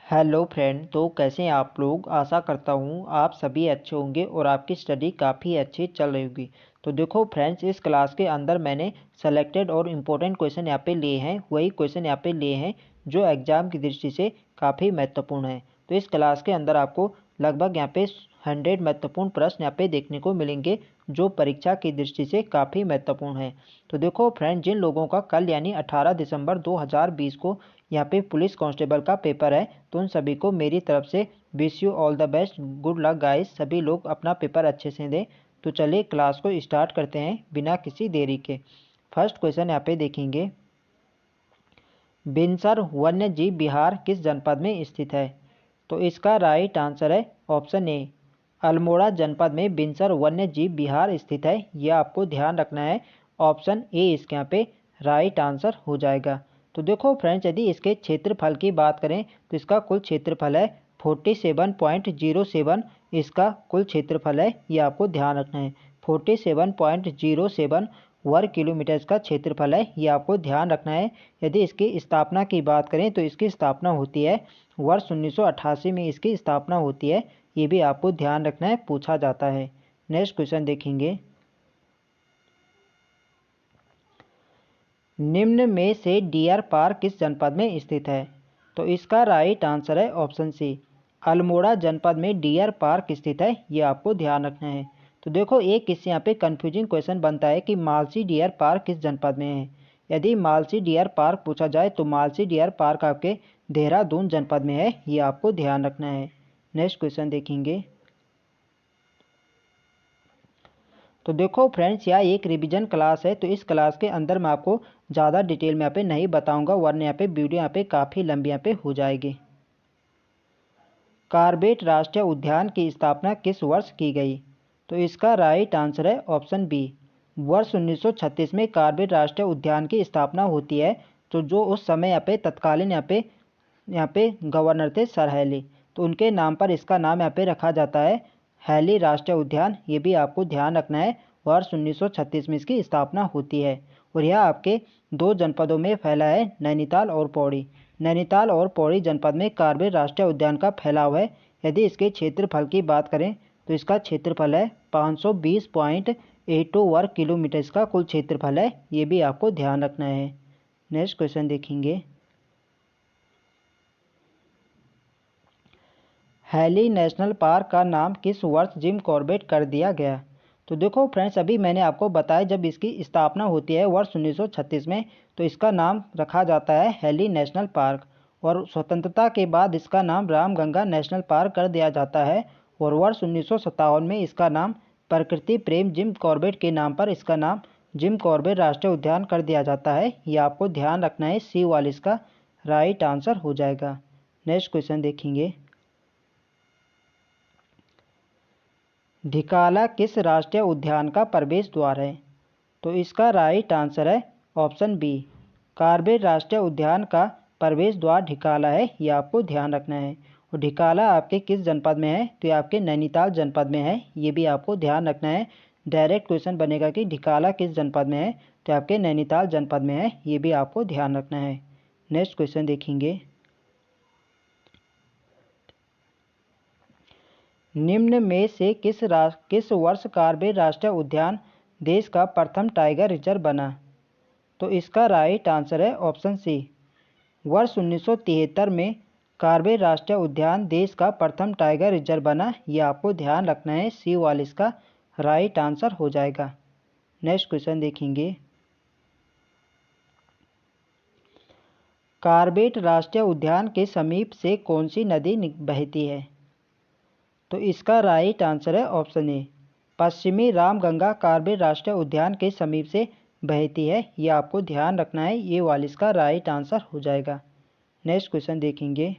Hello friend. तो कैसे हैं आप लोग। आशा करता हूँ आप सभी अच्छे होंगे और आपकी स्टडी काफ़ी अच्छी चल रही होगी। तो देखो फ्रेंड्स, इस क्लास के अंदर मैंने सेलेक्टेड और इम्पोर्टेंट क्वेश्चन यहाँ पे लिए हैं। वही क्वेश्चन यहाँ पे लिए हैं जो एग्ज़ाम की दृष्टि से काफ़ी महत्वपूर्ण है। तो इस क्लास के अंदर आपको लगभग यहाँ पे 100 महत्वपूर्ण प्रश्न यहाँ पे देखने को मिलेंगे जो परीक्षा की दृष्टि से काफ़ी महत्वपूर्ण है। तो देखो फ्रेंड, जिन लोगों का कल यानी 18 दिसंबर 2020 को यहाँ पे पुलिस कांस्टेबल का पेपर है, तो उन सभी को मेरी तरफ से wish you all the best, good luck guys. सभी लोग अपना पेपर अच्छे से दें। तो चलिए क्लास को स्टार्ट करते हैं बिना किसी देरी के। फर्स्ट क्वेश्चन यहाँ पे देखेंगे, बिनसर वन्य जीव विहार किस जनपद में स्थित है। तो इसका राइट आंसर है ऑप्शन ए, अल्मोड़ा जनपद में बिनसर वन्य जीव विहार स्थित है। यह आपको ध्यान रखना है। ऑप्शन ए इसके यहाँ पे राइट आंसर हो जाएगा। तो देखो फ्रेंड्स, यदि इसके क्षेत्रफल की बात करें तो इसका कुल क्षेत्रफल है 47.07। इसका कुल क्षेत्रफल है, ये आपको ध्यान रखना है। 47.07 वर्ग किलोमीटर इसका क्षेत्रफल है, ये आपको ध्यान रखना है। यदि इसकी स्थापना की बात करें तो इसकी स्थापना होती है वर्ष 1988 में इसकी स्थापना होती है। ये भी आपको ध्यान रखना है, पूछा जाता है। नेक्स्ट क्वेश्चन देखेंगे, निम्न में से डियर पार्क किस जनपद में स्थित है। तो इसका राइट आंसर है ऑप्शन सी, अल्मोड़ा जनपद में डियर पार्क स्थित है। ये आपको ध्यान रखना है। तो देखो, एक इससे यहाँ पे कंफ्यूजिंग क्वेश्चन बनता है कि मालसी डियर पार्क किस जनपद में है। यदि मालसी डियर पार्क पूछा जाए तो मालसी डियर पार्क आपके देहरादून जनपद में है। ये आपको ध्यान रखना है। नेक्स्ट क्वेश्चन देखेंगे, तो देखो फ्रेंड्स, यह एक रिवीजन क्लास है। तो इस क्लास के अंदर मैं आपको ज़्यादा डिटेल में यहाँ पे नहीं बताऊंगा, वरना यहाँ पे वीडियो यहाँ पे काफ़ी लंबी यहाँ पे हो जाएगी। कार्बेट राष्ट्रीय उद्यान की स्थापना किस वर्ष की गई। तो इसका राइट आंसर है ऑप्शन बी, वर्ष 1936 में कार्बेट राष्ट्रीय उद्यान की स्थापना होती है। तो जो उस समय यहाँ पे तत्कालीन यहाँ पे गवर्नर थे सर हैली, तो उनके नाम पर इसका नाम यहाँ पे रखा जाता है हैली राष्ट्रीय उद्यान। ये भी आपको ध्यान रखना है। वर्ष 1936 में इसकी स्थापना होती है और यह आपके दो जनपदों में फैला है, नैनीताल और पौड़ी। नैनीताल और पौड़ी जनपद में कार्बेट राष्ट्रीय उद्यान का फैलाव है। यदि इसके क्षेत्रफल की बात करें तो इसका क्षेत्रफल है 520.82 वर्ग किलोमीटर इसका कुल क्षेत्रफल है। ये भी आपको ध्यान रखना है। नेक्स्ट क्वेश्चन देखेंगे, हैली नेशनल पार्क का नाम किस वर्ष जिम कॉर्बेट कर दिया गया। तो देखो फ्रेंड्स, अभी मैंने आपको बताया जब इसकी स्थापना होती है वर्ष 1936 में, तो इसका नाम रखा जाता है हैली नेशनल पार्क। और स्वतंत्रता के बाद इसका नाम रामगंगा नेशनल पार्क कर दिया जाता है। और वर्ष 1957 में इसका नाम प्रकृति प्रेम जिम कॉर्बेट के नाम पर इसका नाम जिम कॉर्बेट राष्ट्रीय उद्यान कर दिया जाता है। ये आपको ध्यान रखना है। सी वाला इसका राइट आंसर हो जाएगा। नेक्स्ट क्वेश्चन देखेंगे, ढिकाला किस राष्ट्रीय उद्यान का प्रवेश द्वार है। तो इसका राइट आंसर है ऑप्शन बी, कार्बेट राष्ट्रीय उद्यान का प्रवेश द्वार ढिकाला है। ये आपको ध्यान रखना है। और ढिकाला आपके किस जनपद में है। तो ये आपके नैनीताल जनपद में है। ये भी आपको ध्यान रखना है। डायरेक्ट क्वेश्चन बनेगा कि ढिकाला किस जनपद में है, तो आपके नैनीताल जनपद में है। ये भी आपको ध्यान रखना है। नेक्स्ट क्वेश्चन देखेंगे, निम्न में से किस वर्ष कार्बेट राष्ट्रीय उद्यान देश का प्रथम टाइगर रिजर्व बना। तो इसका राइट आंसर है ऑप्शन सी, वर्ष 1973 में कार्बेट राष्ट्रीय उद्यान देश का प्रथम टाइगर रिजर्व बना। यह आपको ध्यान रखना है। सी वाला इसका राइट आंसर हो जाएगा। नेक्स्ट क्वेश्चन देखेंगे, कार्बेट राष्ट्रीय उद्यान के समीप से कौन सी नदी बहती है। तो इसका राइट आंसर है ऑप्शन ए, पश्चिमी रामगंगा कार्बेट राष्ट्रीय उद्यान के समीप से बहती है। ये आपको ध्यान रखना है। ये वाला इसका राइट आंसर हो जाएगा। नेक्स्ट क्वेश्चन देखेंगे,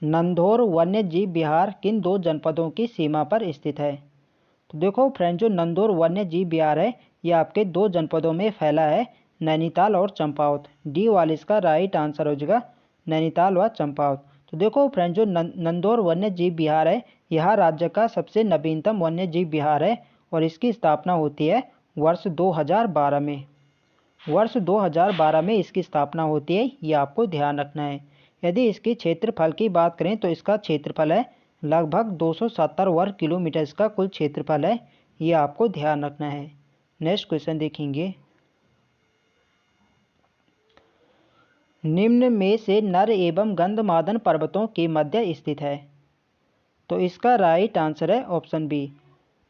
नंदौर वन्य जीव विहार किन दो जनपदों की सीमा पर स्थित है। तो देखो फ्रेंड, जो नंदौर वन्य जीव विहार है ये आपके दो जनपदों में फैला है, नैनीताल और चंपावत। डी वाला इसका राइट आंसर हो जाएगा, नैनीताल व चंपावत। तो देखो फ्रेंड, जो नंदौर वन्य जीव विहार है यह राज्य का सबसे नवीनतम वन्य जीव विहार है और इसकी स्थापना होती है वर्ष 2012 में। वर्ष 2012 में इसकी स्थापना होती है, ये आपको ध्यान रखना है। यदि इसके क्षेत्रफल की बात करें तो इसका क्षेत्रफल है लगभग 270 वर्ग किलोमीटर इसका कुल क्षेत्रफल है, ये आपको ध्यान रखना है। नेक्स्ट क्वेश्चन देखेंगे, निम्न में से नर एवं गंधमादन पर्वतों के मध्य स्थित है। तो इसका राइट आंसर है ऑप्शन बी,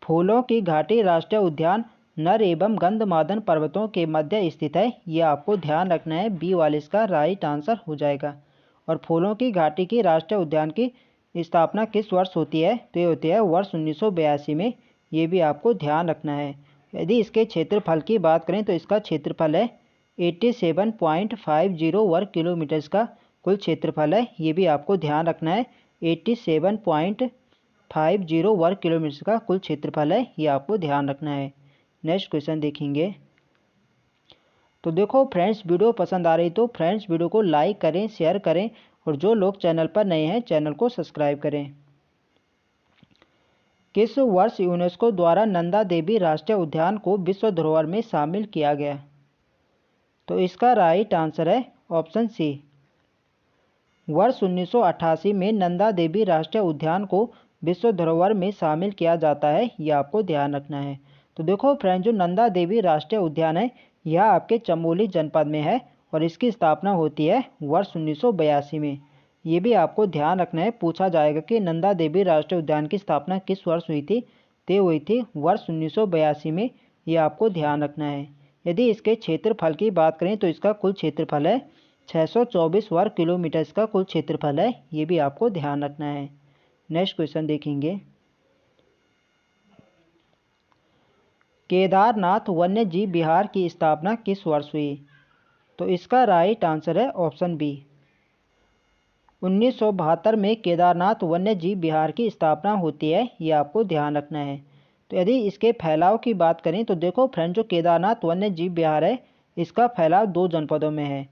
फूलों की घाटी राष्ट्रीय उद्यान नर एवं गंधमादन पर्वतों के मध्य स्थित है, ये आपको ध्यान रखना है। बी वाले इसका राइट आंसर हो जाएगा। और फूलों की घाटी की राष्ट्रीय उद्यान की स्थापना किस वर्ष होती है? तो ये होती है वर्ष 1982 में, ये भी आपको ध्यान रखना है। यदि इसके क्षेत्रफल की बात करें तो इसका क्षेत्रफल है 87.50 वर्ग किलोमीटर का कुल क्षेत्रफल है, ये भी आपको ध्यान रखना है। 87.50 वर्ग किलोमीटर का कुल क्षेत्रफल है, ये आपको ध्यान रखना है। नेक्स्ट क्वेश्चन देखेंगे। तो देखो फ्रेंड्स, वीडियो पसंद आ रही तो फ्रेंड्स वीडियो को लाइक करें, शेयर करें, और जो लोग चैनल पर नए हैं चैनल को सब्सक्राइब करें। किस वर्ष यूनेस्को द्वारा नंदा देवी राष्ट्रीय उद्यान को विश्व धरोहर में शामिल किया गया? तो इसका राइट आंसर है ऑप्शन सी, वर्ष 1988 में नंदा देवी राष्ट्रीय उद्यान को विश्व धरोहर में शामिल किया जाता है, यह आपको ध्यान रखना है। तो देखो फ्रेंड, जो नंदा देवी राष्ट्रीय उद्यान है यह आपके चमोली जनपद में है और इसकी स्थापना होती है वर्ष 1982 में। ये भी आपको ध्यान रखना है, पूछा जाएगा कि नंदा देवी राष्ट्रीय उद्यान की स्थापना किस वर्ष हुई थी? तो हुई थी वर्ष 1982 में, ये आपको ध्यान रखना है। यदि इसके क्षेत्रफल की बात करें तो इसका कुल क्षेत्रफल है 624 वर्ग किलोमीटर का कुल क्षेत्रफल है, ये भी आपको ध्यान रखना है। नेक्स्ट क्वेश्चन देखेंगे, केदारनाथ वन्य जीव विहार की स्थापना किस वर्ष हुई? तो इसका राइट आंसर है ऑप्शन बी, 1972 में केदारनाथ वन्य जीव विहार की स्थापना होती है, ये आपको ध्यान रखना है। तो यदि इसके फैलाव की बात करें तो देखो फ्रेंड, जो केदारनाथ वन्य जीव विहार है इसका फैलाव 2 जनपदों में है,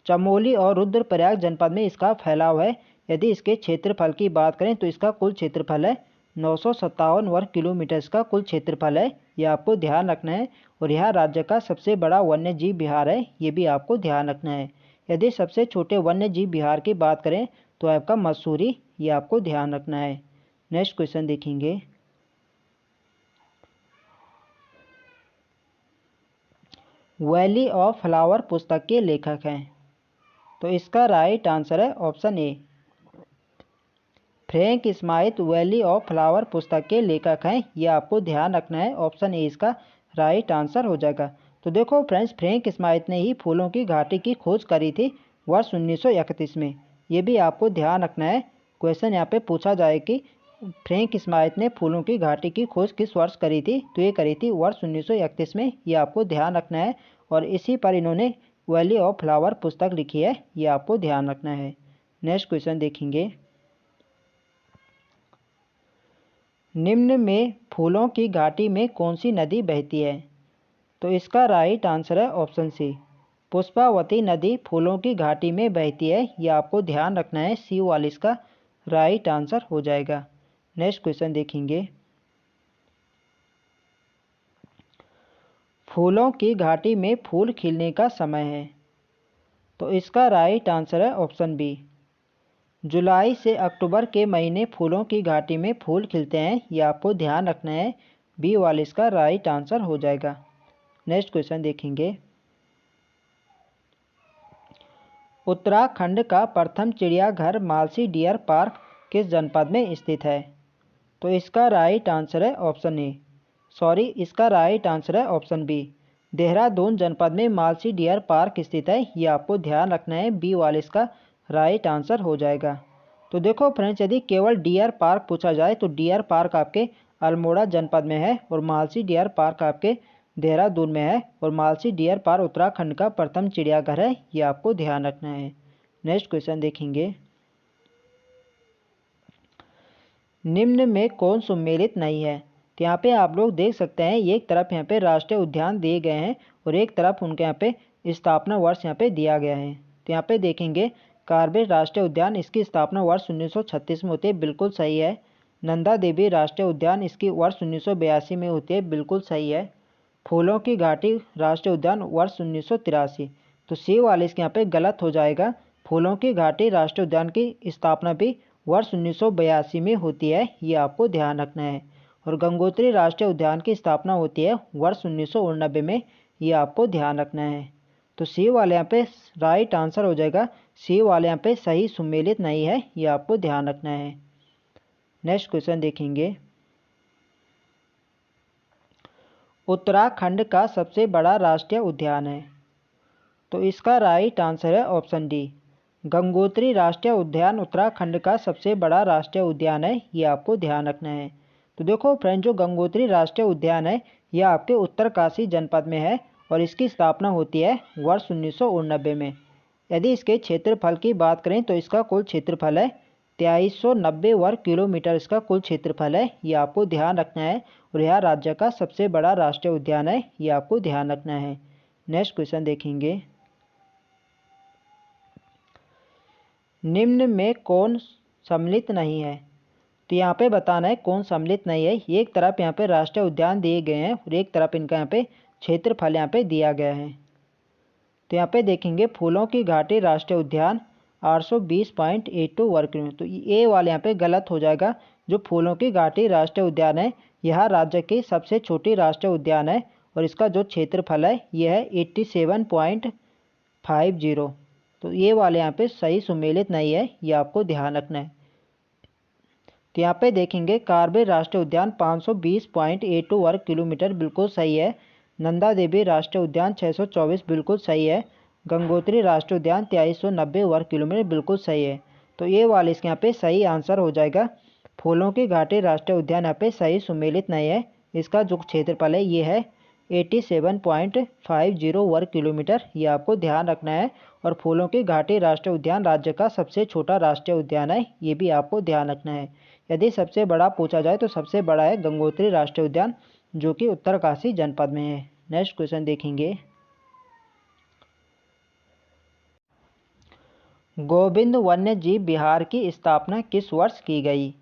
चमोली और रुद्रप्रयाग जनपद में इसका फैलाव है। यदि इसके क्षेत्रफल की बात करें तो इसका कुल क्षेत्रफल है 957 वर्ग किलोमीटर का कुल क्षेत्रफल है, यह आपको ध्यान रखना है। और यह राज्य का सबसे बड़ा वन्य जीव विहार है, ये भी आपको ध्यान रखना है। यदि सबसे छोटे वन्य जीव विहार की बात करें तो आपका मसूरी, ये आपको ध्यान रखना है। नेक्स्ट क्वेश्चन देखेंगे, वैली ऑफ फ्लावर पुस्तक के लेखक हैं? तो इसका राइट आंसर है option A, Frank Smythe valley of flower पुस्तक के लेखक हैं, यह आपको ध्यान रखना है। ऑप्शन ए इसका राइट आंसर हो जाएगा। तो देखो फ्रेंड्स, फ्रैंक स्माइथ ने ही फूलों की घाटी की खोज करी थी वर्ष 1931 में, ये भी आपको ध्यान रखना है। क्वेश्चन यहाँ पे पूछा जाए कि फ्रैंक स्माइथ ने फूलों की घाटी की खोज किस वर्ष करी थी? तो ये करी थी वर्ष 1931 में, ये आपको ध्यान रखना है। और इसी पर इन्होंने वैली ऑफ फ्लावर पुस्तक लिखी है, ये आपको ध्यान रखना है। नेक्स्ट क्वेश्चन देखेंगे, निम्न में फूलों की घाटी में कौन सी नदी बहती है? तो इसका राइट आंसर है ऑप्शन सी, पुष्पावती नदी फूलों की घाटी में बहती है, यह आपको ध्यान रखना है। सी वाला इसका राइट आंसर हो जाएगा। नेक्स्ट क्वेश्चन देखेंगे, फूलों की घाटी में फूल खिलने का समय है? तो इसका राइट आंसर है ऑप्शन बी, जुलाई से अक्टूबर के महीने फूलों की घाटी में फूल खिलते हैं, ये आपको ध्यान रखना है। बी वाले इसका राइट आंसर हो जाएगा। नेक्स्ट क्वेश्चन देखेंगे, उत्तराखंड का प्रथम चिड़ियाघर मालसी डियर पार्क किस जनपद में स्थित है? तो इसका राइट आंसर है ऑप्शन ए, इसका राइट आंसर है ऑप्शन बी, देहरादून जनपद में मालसी डियर पार्क स्थित है, ये आपको ध्यान रखना है। बी वाले इसका राइट आंसर हो जाएगा। तो देखो फ्रेंड्स, यदि केवल डियर पार्क पूछा जाए तो डियर पार्क आपके अल्मोड़ा जनपद में है और मालसी डियर पार्क आपके देहरादून में है। और मालसी डियर पार्क उत्तराखंड का प्रथम चिड़ियाघर है, ये आपको ध्यान रखना है। नेक्स्ट क्वेश्चन देखेंगे, निम्न में कौन सम्मिलित नहीं है? तो यहाँ पे आप लोग देख सकते हैं, एक तरफ यहाँ पे राष्ट्रीय उद्यान दिए गए हैं और एक तरफ उनके यहाँ पे स्थापना वर्ष यहाँ पे दिया गया है। तो यहाँ पे देखेंगे, कार्बेट राष्ट्रीय उद्यान इसकी स्थापना वर्ष 1936 में होती है, बिल्कुल सही है। नंदा देवी राष्ट्रीय उद्यान इसकी वर्ष 1982 में होती है, बिल्कुल सही है। फूलों की घाटी राष्ट्रीय उद्यान वर्ष 1983। तो सी वाले इसके यहाँ पे गलत हो जाएगा। फूलों की घाटी राष्ट्रीय उद्यान की स्थापना भी वर्ष 1982 में होती है, ये आपको ध्यान रखना है। और गंगोत्री राष्ट्रीय उद्यान की स्थापना होती है वर्ष 1989 में, ये आपको ध्यान रखना है। तो सी वाले यहाँ पे राइट आंसर हो जाएगा। सी वाले यहाँ पे सही सुमेलित नहीं है, ये आपको ध्यान रखना है। नेक्स्ट क्वेश्चन देखेंगे। उत्तराखंड का सबसे बड़ा राष्ट्रीय उद्यान है। तो इसका राइट आंसर है ऑप्शन डी, गंगोत्री राष्ट्रीय उद्यान उत्तराखंड का सबसे बड़ा राष्ट्रीय उद्यान है, ये आपको ध्यान रखना है। तो देखो फ्रेंड, जो गंगोत्री राष्ट्रीय उद्यान है यह आपके उत्तरकाशी जनपद में है और इसकी स्थापना होती है वर्ष 1989 में। यदि इसके क्षेत्रफल की बात करें तो इसका कुल क्षेत्रफल है 2390 वर्ग किलोमीटर, इसका कुल क्षेत्रफल है, ये आपको ध्यान रखना है। और यह राज्य का सबसे बड़ा राष्ट्रीय उद्यान है, ये आपको ध्यान रखना है। नेक्स्ट क्वेश्चन देखेंगे। निम्न में कौन सम्मिलित नहीं है। तो यहाँ पे बताना है कौन सम्मिलित नहीं है। एक तरफ यहाँ पे राष्ट्रीय उद्यान दिए गए हैं और एक तरफ इनका यहाँ पे क्षेत्रफल यहाँ पे दिया गया है। तो यहाँ पे देखेंगे फूलों की घाटी राष्ट्रीय उद्यान 820.82 वर्ग किलोमीटर। तो ये वाले यहाँ पे गलत हो जाएगा। जो फूलों की घाटी राष्ट्रीय उद्यान है यह राज्य की सबसे छोटी राष्ट्रीय उद्यान है और इसका जो क्षेत्रफल है यह है 87.50। तो ये वाले यहाँ पे सही सुमेलित नहीं है, ये आपको ध्यान रखना है। तो यहाँ पे देखेंगे कार्बे राष्ट्रीय उद्यान 520.82 वर्ग किलोमीटर बिल्कुल सही है। नंदा देवी राष्ट्रीय उद्यान 624 बिल्कुल सही है। गंगोत्री राष्ट्रीय उद्यान 2390 वर्ग किलोमीटर बिल्कुल सही है। तो ये वाले इसके यहाँ पे सही आंसर हो जाएगा। फूलों की घाटी राष्ट्रीय उद्यान यहाँ पे सही सुमेलित नहीं है। इसका जो क्षेत्रफल है ये है 87.50 वर्ग किलोमीटर, ये आपको ध्यान रखना है। और फूलों की घाटी राष्ट्रीय उद्यान राज्य का सबसे छोटा राष्ट्रीय उद्यान है, ये भी आपको ध्यान रखना है। यदि सबसे बड़ा पूछा जाए तो सबसे बड़ा है गंगोत्री राष्ट्रीय उद्यान जो कि उत्तरकाशी जनपद में है। नेक्स्ट क्वेश्चन देखेंगे। गोविंद वन्य जीव विहार की स्थापना किस वर्ष की गई।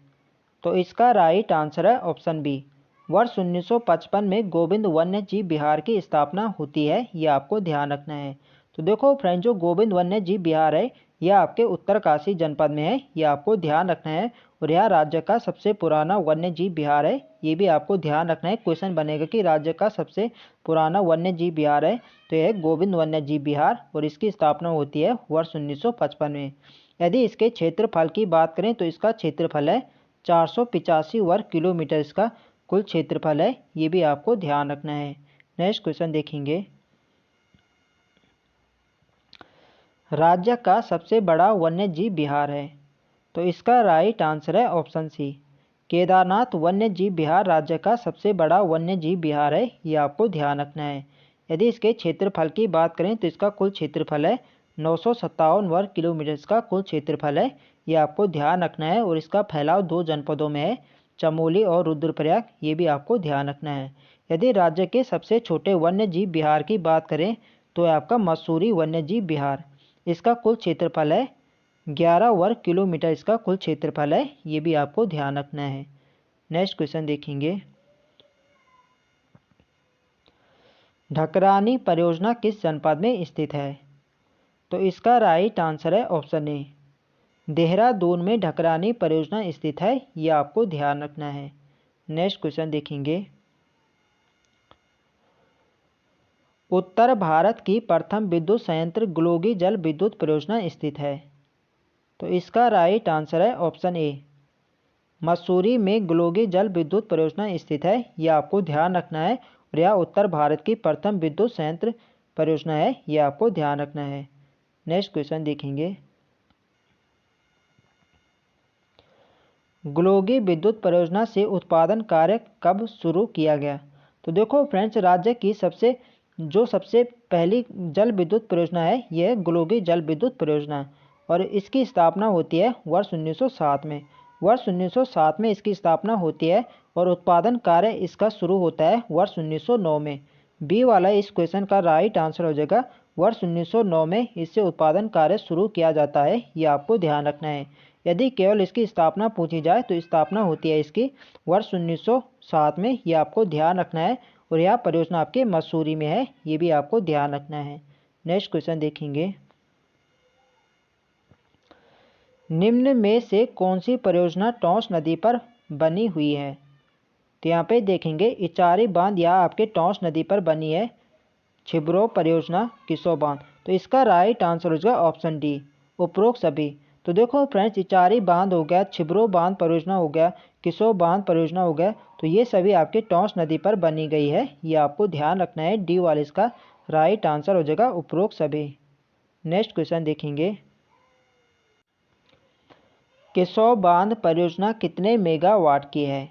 तो इसका राइट आंसर है ऑप्शन बी, वर्ष 1955 में गोविंद वन्य जीव विहार की स्थापना होती है, ये आपको ध्यान रखना है। तो देखो फ्रेंड, जो गोविंद वन्य जीव विहार है यह आपके उत्तरकाशी जनपद में है, ये आपको ध्यान रखना है। और यह राज्य का सबसे पुराना वन्य जीव विहार है, ये भी आपको ध्यान रखना है। क्वेश्चन बनेगा कि राज्य का सबसे पुराना वन्य जीव विहार है, तो यह गोविंद वन्य जीव विहार और इसकी स्थापना होती है वर्ष 1955 में। यदि इसके क्षेत्रफल की बात करें तो इसका क्षेत्रफल है 485 वर्ग किलोमीटर, इसका कुल क्षेत्रफल है, ये भी आपको ध्यान रखना है। नेक्स्ट क्वेश्चन देखेंगे। राज्य का सबसे बड़ा वन्य जीव विहार है। तो इसका राइट आंसर है ऑप्शन सी, केदारनाथ वन्य जीव विहार राज्य का सबसे बड़ा वन्य जीव विहार है, ये आपको ध्यान रखना है। यदि इसके क्षेत्रफल की बात करें तो इसका कुल क्षेत्रफल है 957 वर्ग किलोमीटर, इसका कुल क्षेत्रफल है, ये आपको ध्यान रखना है। और इसका फैलाव 2 जनपदों में है, चमोली और रुद्रप्रयाग, ये भी आपको ध्यान रखना है। यदि राज्य के सबसे छोटे वन्य जीव विहार की बात करें तो आपका मसूरी वन्य जीव विहार, इसका कुल क्षेत्रफल है 11 वर्ग किलोमीटर, इसका कुल क्षेत्रफल है, ये भी आपको ध्यान रखना है। नेक्स्ट क्वेश्चन देखेंगे। ढकरानी परियोजना किस जनपद में स्थित है। तो इसका राइट आंसर है ऑप्शन ए, देहरादून में ढकरानी परियोजना स्थित है, ये आपको ध्यान रखना है। नेक्स्ट क्वेश्चन देखेंगे। उत्तर भारत की प्रथम विद्युत संयंत्र ग्लोगी जल विद्युत परियोजना स्थित है। तो इसका राइट आंसर है ऑप्शन ए, मसूरी में ग्लोगी जल विद्युत परियोजना स्थित है, यह आपको ध्यान रखना है। और यह उत्तर भारत की प्रथम विद्युत संयंत्र परियोजना है, यह आपको ध्यान रखना है। नेक्स्ट क्वेश्चन देखेंगे। ग्लोगी विद्युत परियोजना से उत्पादन कार्य कब शुरू किया गया। तो देखो फ्रेंड्स, राज्य की सबसे पहली जल विद्युत परियोजना है यह ग्लोगी जल विद्युत परियोजना, और इसकी स्थापना होती है वर्ष 1907 में। वर्ष 1907 में इसकी स्थापना होती है और उत्पादन कार्य इसका शुरू होता है वर्ष 1909 में। बी वाला इस क्वेश्चन का राइट आंसर हो जाएगा, वर्ष 1909 में इससे उत्पादन कार्य शुरू किया जाता है, ये आपको ध्यान रखना है। यदि केवल इसकी स्थापना पूछी जाए तो स्थापना होती है इसकी वर्ष 1907 में, ये आपको ध्यान रखना है। और यह परियोजना आपके मसूरी में है, ये भी आपको ध्यान रखना है। नेक्स्ट क्वेश्चन देखेंगे, निम्न में से कौन सी परियोजना टॉस नदी पर बनी हुई है? तो यहाँ पे देखेंगे इचारी बांध यह आपके टॉस नदी पर बनी है। छिब्रो परियोजना, किसो बांध। तो इसका राइट आंसर हो जाएगा ऑप्शन डी, उपरोक्त सभी। तो देखो फ्रेंड्स, इचारी बांध हो गया, छिब्रो बांध परियोजना हो गया, किसो बांध परियोजना हो गया, तो ये सभी आपके टॉस नदी पर बनी गई है, ये आपको ध्यान रखना है। डी वाले इसका राइट आंसर हो जाएगा उपरोक्त सभी। नेक्स्ट क्वेश्चन देखेंगे, किसो बांध परियोजना कितने मेगावाट की है?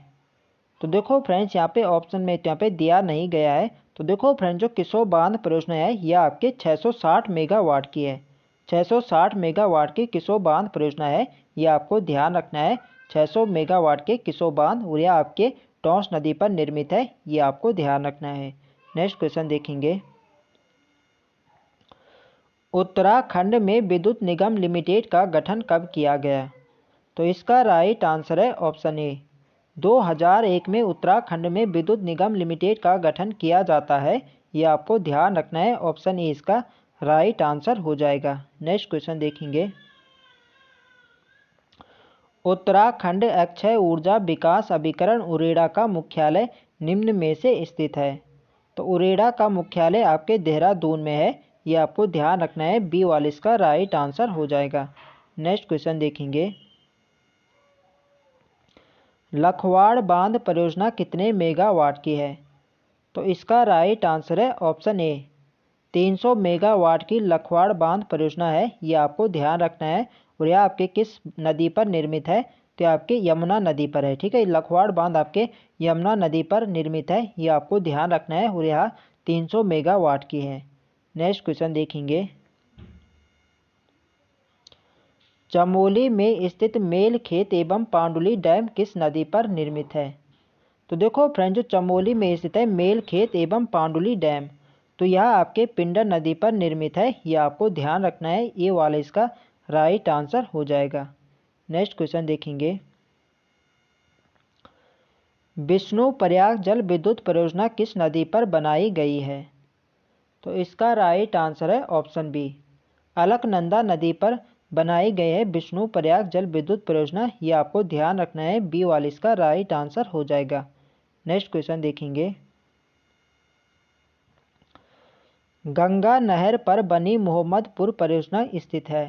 तो देखो फ्रेंड्स, यहाँ पे ऑप्शन में यहाँ पे दिया नहीं गया है। तो देखो फ्रेंड्स, जो किसो बांध परियोजना है यह आपके 660 मेगावाट की है। 660 मेगावाट की किसो बांध परियोजना है, यह आपको ध्यान रखना है। 600 मेगावाट के किसो बांध और यह आपके टॉस नदी पर निर्मित है, ये आपको ध्यान रखना है। नेक्स्ट क्वेश्चन देखेंगे, उत्तराखंड में विद्युत निगम लिमिटेड का गठन कब किया गया? तो इसका राइट आंसर है ऑप्शन ए, 2001 में उत्तराखंड में विद्युत निगम लिमिटेड का गठन किया जाता है, ये आपको ध्यान रखना है। ऑप्शन ए इसका राइट आंसर हो जाएगा। नेक्स्ट क्वेश्चन देखेंगे, उत्तराखंड अक्षय ऊर्जा विकास अभिकरण उरेडा का मुख्यालय निम्न में से स्थित है? तो उरेडा का मुख्यालय आपके देहरादून में है, ये आपको ध्यान रखना है। बी वाले इसका राइट आंसर हो जाएगा। नेक्स्ट क्वेश्चन देखेंगे, लखवाड़ बांध परियोजना कितने मेगावाट की है? तो इसका राइट आंसर है ऑप्शन ए, 300 मेगावाट की लखवाड़ बांध परियोजना है, ये आपको ध्यान रखना है। और यह आपके किस नदी पर निर्मित है? तो आपके यमुना नदी पर है। ठीक है, लखवाड़ बांध आपके यमुना नदी पर निर्मित है, ये आपको ध्यान रखना है। और यह 300 मेगावाट की है। नेक्स्ट क्वेश्चन देखेंगे, चमोली में स्थित मेल खेत एवं पांडुली डैम किस नदी पर निर्मित है? तो देखो फ्रेंड, जो चमोली में स्थित है मेल खेत एवं पांडुली डैम, तो यह आपके पिंडर नदी पर निर्मित है, यह आपको ध्यान रखना है। ये वाला इसका राइट आंसर हो जाएगा। नेक्स्ट क्वेश्चन देखेंगे, विष्णु प्रयाग जल विद्युत परियोजना किस नदी पर बनाई गई है? तो इसका राइट आंसर है ऑप्शन बी, अलकनंदा नदी पर बनाई गई है विष्णु प्रयाग जल विद्युत परियोजना, ये आपको ध्यान रखना है। बी वाले इसका राइट आंसर हो जाएगा। नेक्स्ट क्वेश्चन देखेंगे, गंगा नहर पर बनी मोहम्मदपुर परियोजना स्थित है?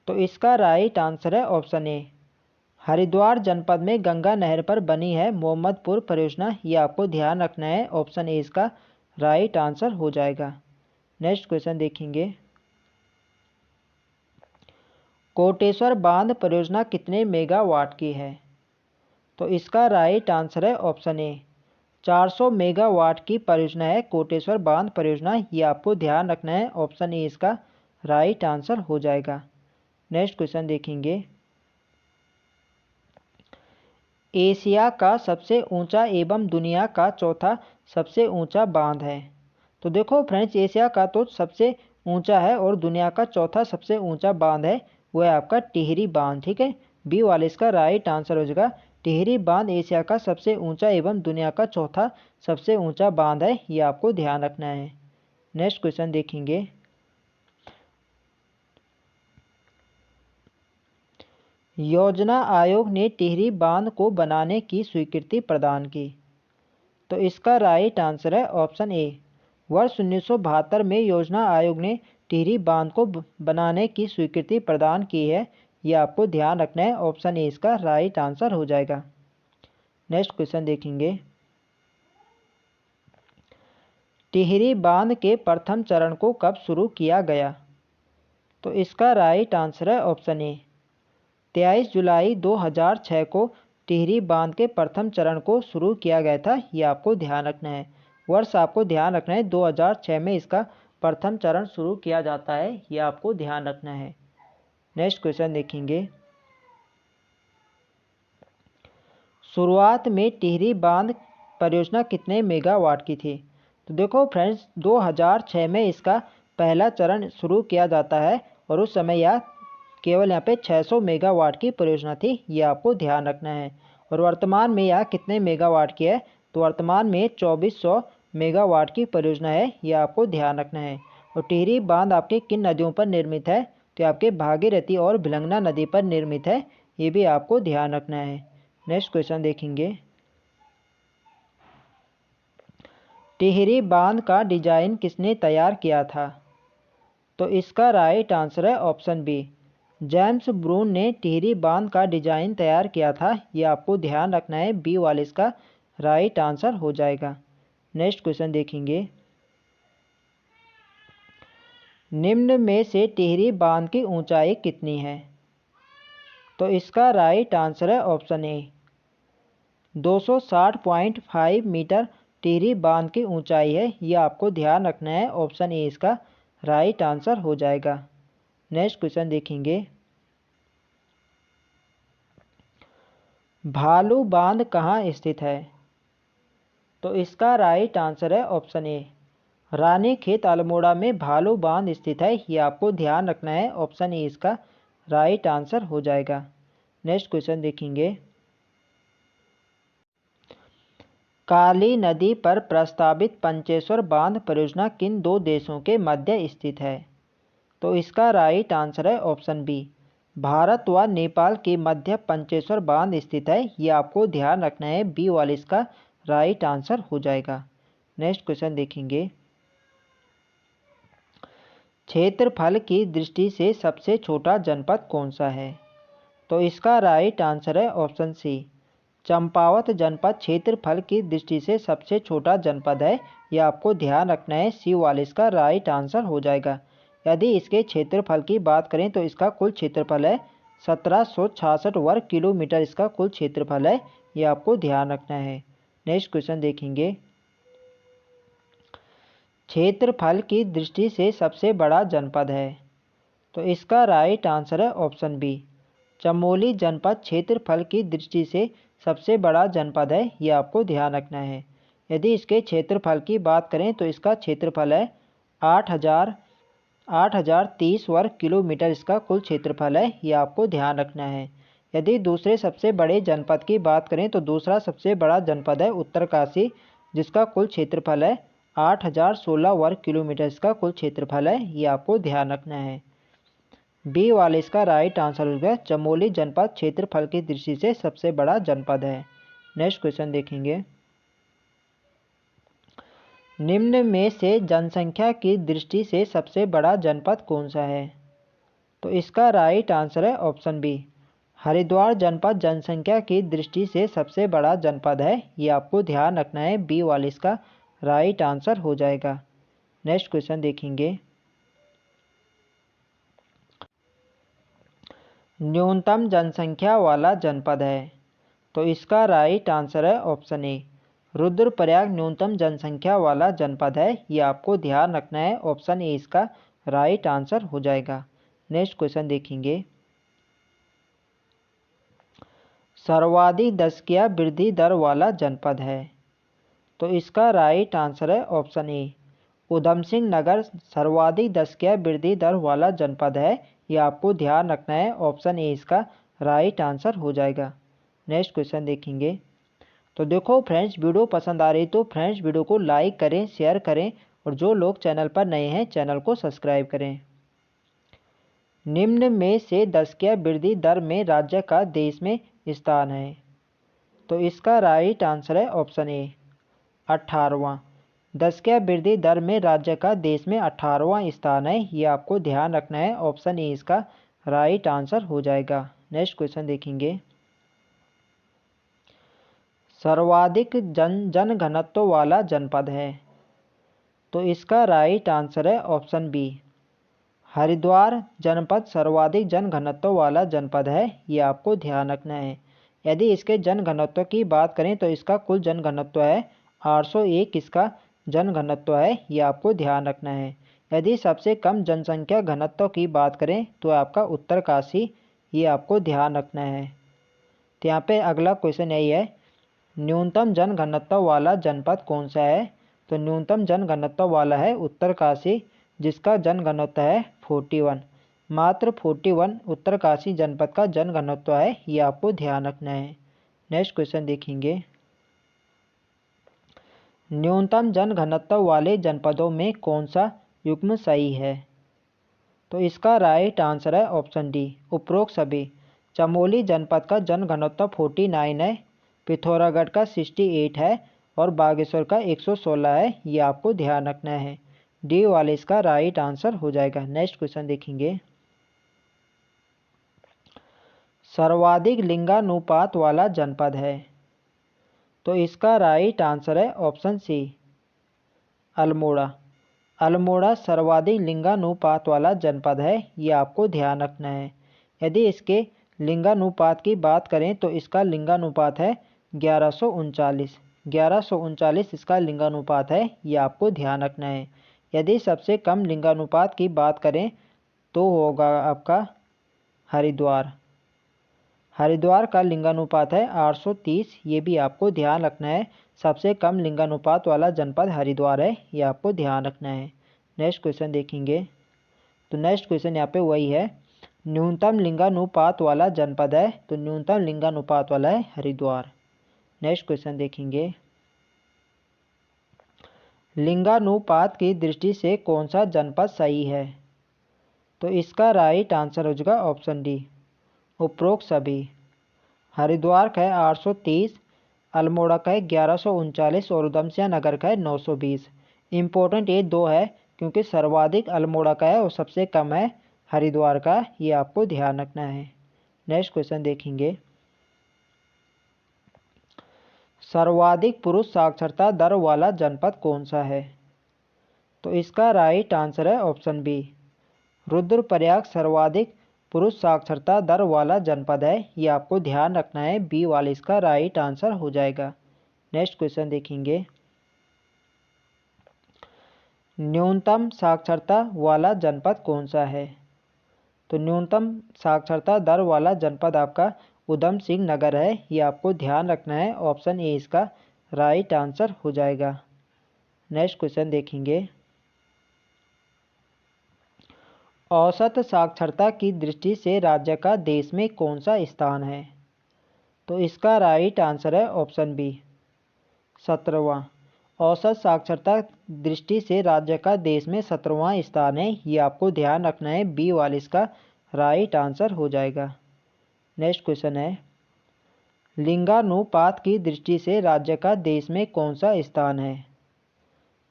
तो इसका राइट आंसर है ऑप्शन ए, हरिद्वार जनपद में गंगा नहर पर बनी है मोहम्मदपुर परियोजना, ये आपको ध्यान रखना है। ऑप्शन ए इसका राइट आंसर हो जाएगा। नेक्स्ट क्वेश्चन देखेंगे, कोटेश्वर बांध परियोजना कितने मेगावाट की है? तो इसका राइट आंसर है ऑप्शन ए, 400 मेगावाट की परियोजना है कोटेश्वर बांध परियोजना, ये आपको ध्यान रखना है। ऑप्शन ए इसका राइट आंसर हो जाएगा। नेक्स्ट क्वेश्चन देखेंगे, एशिया का सबसे ऊंचा एवं दुनिया का चौथा सबसे ऊंचा बांध है? तो देखो फ्रेंड्स, एशिया का तो सबसे ऊंचा है और दुनिया का चौथा सबसे ऊंचा बांध है, वो है आपका टिहरी बांध। ठीक है, बी वाले इसका राइट आंसर हो जाएगा। टिहरी बांध एशिया का सबसे ऊंचा एवं दुनिया का चौथा सबसे ऊंचा बांध है, ये आपको ध्यान रखना है। नेक्स्ट क्वेश्चन देखेंगे, योजना आयोग ने टिहरी बांध को बनाने की स्वीकृति प्रदान की? तो इसका राइट आंसर है ऑप्शन ए, वर्ष 1972 में योजना आयोग ने टिहरी बांध को बनाने की स्वीकृति प्रदान की है, यह आपको ध्यान रखना है। ऑप्शन ए इसका राइट आंसर हो जाएगा। नेक्स्ट क्वेश्चन देखेंगे, टिहरी बांध के प्रथम चरण को कब शुरू किया गया? तो इसका राइट आंसर है ऑप्शन ए, 23 जुलाई 2006 को टिहरी बांध के प्रथम चरण को शुरू किया गया था, ये आपको ध्यान रखना है। वर्ष आपको ध्यान रखना है, 2006 में इसका प्रथम चरण शुरू किया जाता है, ये आपको ध्यान रखना है। नेक्स्ट क्वेश्चन देखेंगे, शुरुआत में टिहरी बांध परियोजना कितने मेगावाट की थी? तो देखो फ्रेंड्स, 2006 में इसका पहला चरण शुरू किया जाता है और उस समय यह केवल यहाँ पे 600 मेगावाट की परियोजना थी, ये आपको ध्यान रखना है। और वर्तमान में यह कितने मेगावाट की है? तो तो वर्तमान में 2400 मेगावाट की परियोजना है, ये आपको ध्यान रखना है। और टिहरी बांध आपके किन नदियों पर निर्मित है, तो आपके भागीरथी और भिलंगना नदी पर निर्मित है, ये भी आपको ध्यान रखना है। नेक्स्ट क्वेश्चन देखेंगे, टिहरी बांध का डिजाइन किसने तैयार किया था, तो इसका राइट आंसर है ऑप्शन बी, जेम्स ब्रून ने टिहरी बांध का डिजाइन तैयार किया था, ये आपको ध्यान रखना है, बी वाले इसका राइट आंसर हो जाएगा। नेक्स्ट क्वेश्चन देखेंगे, निम्न में से टिहरी बांध की ऊंचाई कितनी है, तो इसका राइट आंसर है ऑप्शन ए, 260.5 मीटर टिहरी बांध की ऊंचाई है, ये आपको ध्यान रखना है, ऑप्शन ए इसका राइट आंसर हो जाएगा। नेक्स्ट क्वेश्चन देखेंगे, भालू बांध कहाँ स्थित है, तो इसका राइट आंसर है ऑप्शन ए, रानीखेत अल्मोड़ा में भालू बांध स्थित है, ये आपको ध्यान रखना है, ऑप्शन ए इसका राइट आंसर हो जाएगा। नेक्स्ट क्वेश्चन देखेंगे, काली नदी पर प्रस्तावित पंचेश्वर बांध परियोजना किन दो देशों के मध्य स्थित है, तो इसका राइट आंसर है ऑप्शन बी, भारत व नेपाल के मध्य पंचेश्वर बांध स्थित है, ये आपको ध्यान रखना है, बी वाले इसका राइट आंसर हो जाएगा। नेक्स्ट क्वेश्चन देखेंगे, क्षेत्रफल की दृष्टि से सबसे छोटा जनपद कौन सा है, तो इसका राइट आंसर है ऑप्शन सी, चंपावत जनपद क्षेत्रफल की दृष्टि से सबसे छोटा जनपद है, यह आपको ध्यान रखना है, सी वाले इसका राइट आंसर हो जाएगा। यदि इसके क्षेत्रफल की बात करें तो इसका कुल क्षेत्रफल है 1766 वर्ग किलोमीटर, इसका कुल क्षेत्रफल है, यह आपको ध्यान रखना है। नेक्स्ट क्वेश्चन देखेंगे, क्षेत्रफल की दृष्टि से सबसे बड़ा जनपद है, तो इसका राइट आंसर है ऑप्शन बी, चमोली जनपद क्षेत्रफल की दृष्टि से सबसे बड़ा जनपद है, यह आपको ध्यान रखना है। यदि इसके क्षेत्रफल की बात करें तो इसका क्षेत्रफल है 8,030 वर्ग किलोमीटर, इसका कुल क्षेत्रफल है, यह आपको ध्यान रखना है। यदि दूसरे सबसे बड़े जनपद की बात करें तो दूसरा सबसे बड़ा जनपद है उत्तरकाशी, जिसका कुल क्षेत्रफल है 8,016 वर्ग किलोमीटर, इसका कुल क्षेत्रफल है, ये आपको ध्यान रखना है। बी वाले इसका राइट आंसर होगा, चमोली जनपद क्षेत्रफल की दृष्टि से सबसे बड़ा जनपद है। नेक्स्ट क्वेश्चन देखेंगे, निम्न में से जनसंख्या की दृष्टि से सबसे बड़ा जनपद कौन सा है, तो इसका राइट आंसर है ऑप्शन बी, हरिद्वार जनपद जनसंख्या की दृष्टि से सबसे बड़ा जनपद है, ये आपको ध्यान रखना है, बी वाले इसका राइट आंसर हो जाएगा। नेक्स्ट क्वेश्चन देखेंगे, न्यूनतम जनसंख्या वाला जनपद है, तो इसका राइट आंसर है ऑप्शन ए, रुद्रप्रयाग न्यूनतम जनसंख्या वाला जनपद है, ये आपको ध्यान रखना है, ऑप्शन ए इसका राइट आंसर हो जाएगा। नेक्स्ट क्वेश्चन देखेंगे, सर्वाधिक दशकीय वृद्धि दर वाला जनपद है, तो इसका राइट आंसर है ऑप्शन ए, उधम सिंह नगर सर्वाधिक दशकीय वृद्धि दर वाला जनपद है, यह आपको ध्यान रखना है, ऑप्शन ए इसका राइट आंसर हो जाएगा। नेक्स्ट क्वेश्चन देखेंगे, तो देखो फ्रेंड्स, वीडियो पसंद आ रही तो फ्रेंड्स वीडियो को लाइक करें, शेयर करें, और जो लोग चैनल पर नए हैं चैनल को सब्सक्राइब करें। निम्न में से दशकीय वृद्धि दर में राज्य का देश में स्थान है, तो इसका राइट आंसर है ऑप्शन ए, 18वां। दशकीय वृद्धि दर में राज्य का देश में 18वां स्थान है, ये आपको ध्यान रखना है, ऑप्शन ए इसका राइट आंसर हो जाएगा। नेक्स्ट क्वेश्चन देखेंगे, सर्वाधिक जनघनत्व वाला जनपद है, तो इसका राइट आंसर है ऑप्शन बी, हरिद्वार जनपद सर्वाधिक जनघनत्व वाला जनपद है, ये आपको ध्यान रखना है। यदि इसके जनघनत्व की बात करें तो इसका कुल जनघनत्व है 801, इसका जनघनत्व है, ये आपको ध्यान रखना है। यदि सबसे कम जनसंख्या घनत्व की बात करें तो आपका उत्तरकाशी, ये आपको ध्यान रखना है। तो यहाँ पे अगला क्वेश्चन यही है, न्यूनतम जनघनत्व वाला जनपद कौन सा है, तो न्यूनतम जनघनत्व वाला है उत्तरकाशी, जिसका जनघनत्व है 41, मात्र 41 उत्तरकाशी जनपद का जनघनत्व है, ये आपको ध्यान रखना है। नेक्स्ट क्वेश्चन देखेंगे, न्यूनतम जनघनत्व वाले जनपदों में कौन सा युग्म सही है? तो इसका राइट आंसर है ऑप्शन डी, उपरोक्त सभी। चमोली जनपद का जनघनत्व 49 है, पिथौरागढ़ का 68 है और बागेश्वर का 116 है। ये आपको ध्यान रखना है। डी वाले इसका राइट आंसर हो जाएगा। नेक्स्ट क्वेश्चन देखेंगे। सर्वाधिक लिंगानुपात वाला जनपद है? तो इसका राइट आंसर है ऑप्शन सी, अल्मोड़ा। अल्मोड़ा सर्वाधिक लिंगानुपात वाला जनपद है। ये आपको ध्यान रखना है। यदि इसके लिंगानुपात की बात करें तो इसका लिंगानुपात है 1139। 1139 इसका लिंगानुपात है। ये आपको ध्यान रखना है। यदि सबसे कम लिंगानुपात की बात करें तो होगा आपका हरिद्वार। हरिद्वार का लिंगानुपात है 830। ये भी आपको ध्यान रखना है। सबसे कम लिंगानुपात वाला जनपद हरिद्वार है। ये आपको ध्यान रखना है। नेक्स्ट क्वेश्चन देखेंगे। तो नेक्स्ट क्वेश्चन यहाँ पे वही है, न्यूनतम लिंगानुपात वाला जनपद है। तो न्यूनतम लिंगानुपात वाला है हरिद्वार। नेक्स्ट क्वेश्चन देखेंगे। लिंगानुपात की दृष्टि से कौन सा जनपद सही है? तो इसका राइट आंसर हो जाएगा ऑप्शन डी, उपरोक्त सभी। हरिद्वार का है 830, अल्मोड़ा का है 1139 और उधमसिंह नगर का है 920। इम्पोर्टेंट ये दो है क्योंकि सर्वाधिक अल्मोड़ा का है और सबसे कम है हरिद्वार का। ये आपको ध्यान रखना है। नेक्स्ट क्वेश्चन देखेंगे। सर्वाधिक पुरुष साक्षरता दर वाला जनपद कौन सा है? तो इसका राइट आंसर है ऑप्शन बी, रुद्रप्रयाग सर्वाधिक पुरुष साक्षरता दर वाला जनपद है। ये आपको ध्यान रखना है। बी वाले इसका राइट आंसर हो जाएगा। नेक्स्ट क्वेश्चन देखेंगे। न्यूनतम साक्षरता वाला जनपद कौन सा है? तो न्यूनतम साक्षरता दर वाला जनपद आपका उधम सिंह नगर है। ये आपको ध्यान रखना है। ऑप्शन ए इसका राइट आंसर हो जाएगा। नेक्स्ट क्वेश्चन देखेंगे। औसत साक्षरता की दृष्टि से राज्य का देश में कौन सा स्थान है? तो इसका राइट आंसर है ऑप्शन बी, 17वां। औसत साक्षरता दृष्टि से राज्य का देश में 17वां स्थान है। ये आपको ध्यान रखना है। बी वाले इसका राइट आंसर हो जाएगा। नेक्स्ट क्वेश्चन है, लिंगानुपात की दृष्टि से राज्य का देश में कौन सा स्थान है?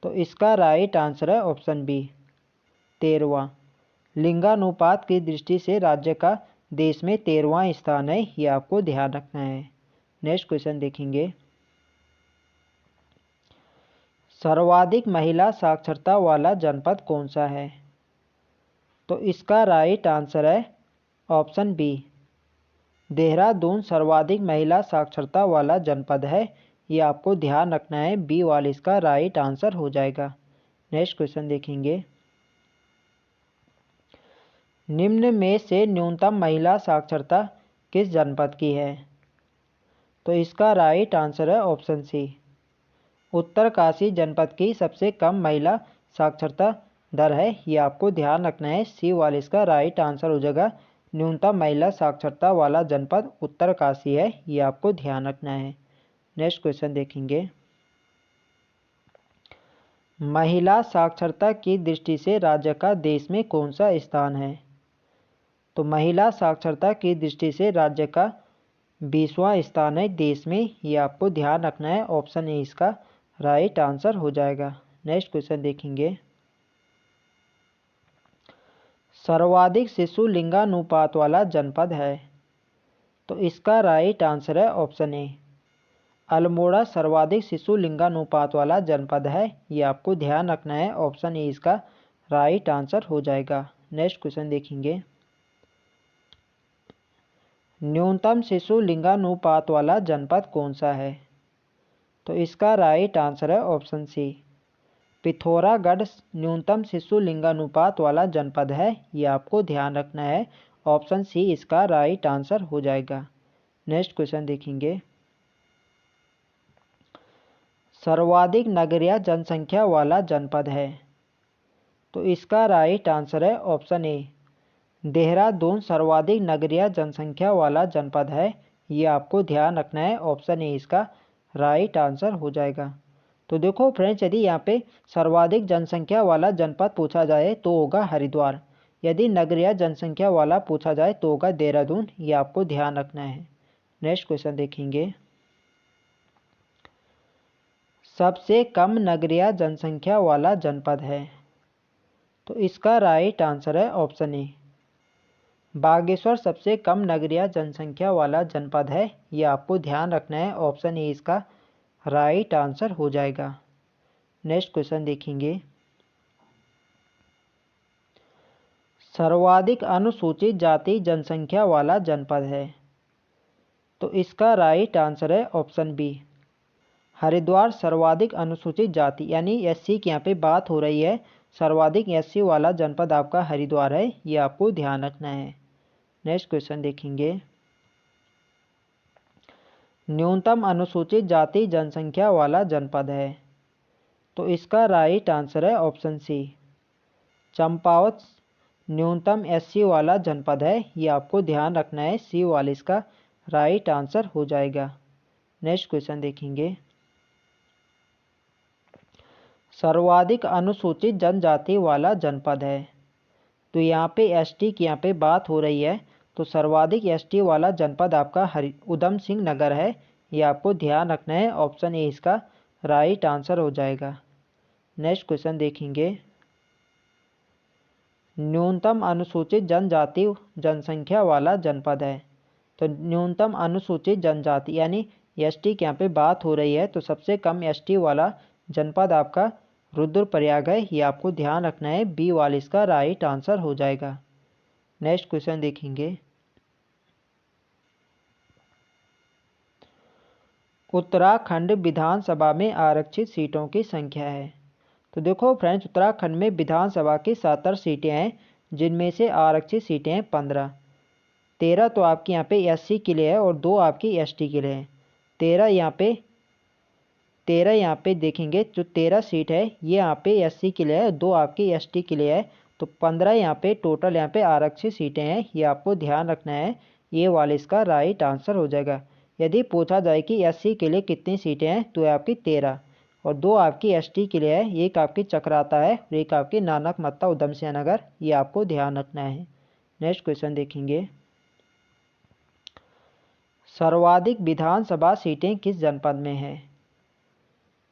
तो इसका राइट आंसर है ऑप्शन बी, 13वां। लिंगानुपात की दृष्टि से राज्य का देश में 13वां स्थान है। ये आपको ध्यान रखना है। नेक्स्ट क्वेश्चन देखेंगे। सर्वाधिक महिला साक्षरता वाला जनपद कौन सा है? तो इसका राइट आंसर है ऑप्शन बी, देहरादून सर्वाधिक महिला साक्षरता वाला जनपद है। ये आपको ध्यान रखना है। बी वाले इसका राइट आंसर हो जाएगा। नेक्स्ट क्वेश्चन देखेंगे। निम्न में से न्यूनतम महिला साक्षरता किस जनपद की है? तो इसका राइट आंसर है ऑप्शन सी, उत्तरकाशी जनपद की सबसे कम महिला साक्षरता दर है। ये आपको ध्यान रखना है। सी वाले इसका राइट आंसर हो जाएगा। न्यूनतम महिला साक्षरता वाला जनपद उत्तरकाशी है। ये आपको ध्यान रखना है। नेक्स्ट क्वेश्चन देखेंगे। महिला साक्षरता की दृष्टि से राज्य का देश में कौन सा स्थान है? तो महिला साक्षरता की दृष्टि से राज्य का 20वां स्थान है देश में। ये आपको ध्यान रखना है। ऑप्शन ए इसका राइट आंसर हो जाएगा। नेक्स्ट क्वेश्चन देखेंगे। सर्वाधिक शिशु लिंगानुपात वाला जनपद है? तो इसका राइट आंसर है ऑप्शन ए, अल्मोड़ा सर्वाधिक शिशु लिंगानुपात वाला जनपद है। ये आपको ध्यान रखना है। ऑप्शन ए इसका राइट आंसर हो जाएगा। नेक्स्ट क्वेश्चन देखेंगे। न्यूनतम शिशु लिंगानुपात वाला जनपद कौन सा है? तो इसका राइट आंसर है ऑप्शन सी, पिथौरागढ़ न्यूनतम शिशु लिंगानुपात वाला जनपद है। ये आपको ध्यान रखना है। ऑप्शन सी इसका राइट आंसर हो जाएगा। नेक्स्ट क्वेश्चन देखेंगे। सर्वाधिक नगरीय जनसंख्या वाला जनपद है? तो इसका राइट आंसर है ऑप्शन ए, देहरादून सर्वाधिक नगरीय जनसंख्या वाला जनपद है। ये आपको ध्यान रखना है। ऑप्शन ए इसका राइट आंसर हो जाएगा। तो देखो फ्रेंड्स, यदि यहाँ पे सर्वाधिक जनसंख्या वाला जनपद पूछा जाए तो होगा हरिद्वार। यदि नगरीय जनसंख्या वाला पूछा जाए तो होगा देहरादून। ये आपको ध्यान रखना है। नेक्स्ट क्वेश्चन देखेंगे। सबसे कम नगरीय जनसंख्या वाला जनपद है, तो इसका राइट आंसर है ऑप्शन ए, बागेश्वर सबसे कम नगरीय जनसंख्या वाला जनपद है। ये आपको ध्यान रखना है। ऑप्शन ए इसका राइट आंसर हो जाएगा। नेक्स्ट क्वेश्चन देखेंगे। सर्वाधिक अनुसूचित जाति जनसंख्या वाला जनपद है, तो इसका राइट आंसर है ऑप्शन बी, हरिद्वार सर्वाधिक अनुसूचित जाति यानी एससी की यहाँ पे बात हो रही है। सर्वाधिक एससी वाला जनपद आपका हरिद्वार है। ये आपको ध्यान रखना है। नेक्स्ट क्वेश्चन देखेंगे। न्यूनतम अनुसूचित जाति जनसंख्या वाला जनपद है, तो इसका राइट आंसर है ऑप्शन सी, चंपावत न्यूनतम एससी वाला जनपद है। ये आपको ध्यान रखना है। सी वाला इसका राइट आंसर हो जाएगा। नेक्स्ट क्वेश्चन देखेंगे। सर्वाधिक अनुसूचित जनजाति वाला जनपद है, तो यहाँ पे एसटी की यहाँ पे बात हो रही है। तो सर्वाधिक एसटी वाला जनपद आपका उधम सिंह नगर है। ये आपको ध्यान रखना है। ऑप्शन ए इसका राइट आंसर हो जाएगा। नेक्स्ट क्वेश्चन देखेंगे। न्यूनतम अनुसूचित जनजाति जनसंख्या वाला जनपद है, तो न्यूनतम अनुसूचित जनजाति यानी एसटी की यहाँ पे बात हो रही है। तो सबसे कम एसटी वाला जनपद आपका रुद्रप्रयाग है। ये आपको ध्यान रखना है। बी वाला इसका राइट आंसर हो जाएगा। नेक्स्ट क्वेश्चन देखेंगे। उत्तराखंड विधानसभा में आरक्षित सीटों की संख्या है, तो देखो फ्रेंड्स, उत्तराखंड में विधानसभा की 77 सीटें हैं, जिनमें से आरक्षित सीटें हैं 15। 13 तो आपकी यहाँ पे एससी के लिए है और 2 आपकी एसटी के लिए है। 13 यहाँ पे देखेंगे, जो 13 सीट है ये यहाँ पे एससी के लिए है, 2 आपकी एसटी के लिए है। तो 15 यहाँ पे टोटल यहाँ पे आरक्षित सीटें हैं। ये आपको ध्यान रखना है। ये वाले इसका राइट आंसर हो जाएगा। यदि पूछा जाए कि एससी के लिए कितनी सीटें हैं, तो आपकी 13 और 2 आपकी एसटी के लिए है। एक आपकी चक्राता है और एक आपकी नानक मत्ता उधम सिंह नगर। ये आपको ध्यान रखना है। नेक्स्ट क्वेश्चन देखेंगे। सर्वाधिक विधानसभा सीटें किस जनपद में है,